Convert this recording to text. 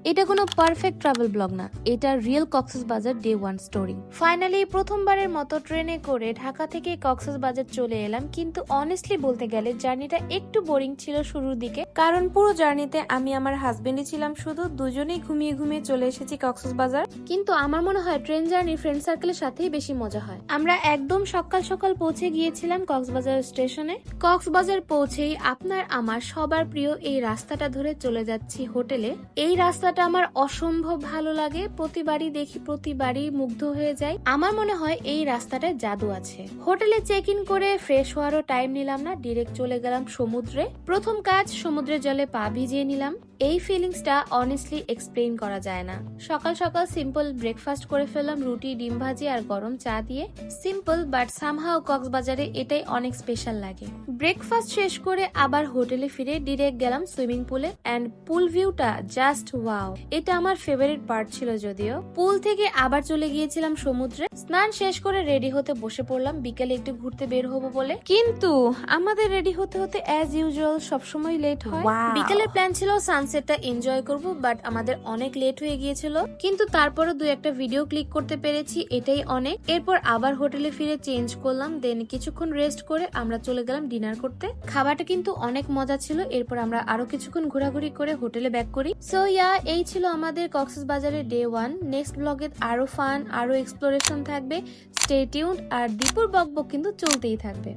এটা কোনো perfect travel blog না, এটা real Cox's Bazar day 1 story. Finally প্রথমবারের মতো ট্রেনে করে ঢাকা থেকে কক্সবাজার চলে এলাম, কিন্তু অনেস্টলি বলতে গেলে জার্নিটা একটু বোরিং ছিল শুরুর দিকে, কারণ পুরো জার্নিতে আমি আমার হাজবেন্ডই ছিলাম, শুধু দুজনেই ঘুমিয়ে ঘুমিয়ে চলে এসেছি কক্সবাজার। কিন্তু আমার মনে হয় ট্রেন জার্নি ফ্রেন্ড সার্কেলের সাথেই বেশি মজা হয়। আমরা একদম সকাল সকাল পৌঁছে গিয়েছিলাম কক্সবাজার স্টেশনে। কক্সবাজার পৌঁছেই আপনার আমার সবার প্রিয় এই রাস্তাটা ধরে চলে যাচ্ছি হোটেলে। এই রাস্তাটা আমার অসম্ভব ভালো লাগে, প্রতিবারই দেখি প্রতিবারই মুগ্ধ হয়ে যায়। আমার মনে হয় এই রাস্তাটায় জাদু আছে। হোটেলে চেক ইন করে ফ্রেশ হওয়ারও টাইম নিলাম না, ডিরেক্ট চলে গেলাম সমুদ্রে। প্রথম কাজ সমুদ্রের জলে পা ভিজিয়ে নিলাম। এই ফিলিংসটা অনেস্টলি এক্সপ্লেইন করা যায় না। সকাল সকাল সিম্পল ব্রেকফাস্ট করে ফেললাম, রুটি, ডিম ভাজি আর গরম চা দিয়ে। সিম্পল বাট সামহাও কক্সবাজারে এটাই অনেক স্পেশাল লাগে। ব্রেকফাস্ট শেষ করে আবার হোটেলে ফিরে ডিরেক্ট গেলাম সুইমিং পুলে, এন্ড পুল ভিউটা জাস্ট ওয়াও। এটা আমার ফেভারিট পার্ট ছিল, যদিও পুল থেকে আবার চলে গিয়েছিলাম সমুদ্রে। স্নান শেষ করে রেডি হতে বসে পড়লাম, বিকেলে একটু ঘুরতে বের হবো বলে। কিন্তু আমাদের রেডি হতে হতে অ্যাজ ইউজুয়াল সবসময় লেট হয়। বিকেলের প্ল্যান ছিল সানসেটটা এনজয় করব, বাট আমাদের অনেক লেট হয়ে গিয়েছিল। কিন্তু তারপরও দুই একটা ভিডিও ক্লিক করতে পেরেছি, এটাই অনেক। এরপর আবার হোটেলে ফিরে চেঞ্জ করলাম, দেন কিছুক্ষণ রেস্ট করে আমরা চলে গেলাম ডিনার করতে। খাবারটা কিন্তু অনেক মজা ছিল। এরপর আমরা আরো কিছুক্ষণ ঘোরাঘুরি করে হোটেলে ব্যাক করি। সো এই ছিল আমাদের কক্সবাজারের ডে 1। নেক্সট ব্লগে আরো ফান, আরো এক্সপ্লোরেশন থাকবে। Stay tuned. আর দীপুর বকবক কিন্তু চলতেই থাকবে।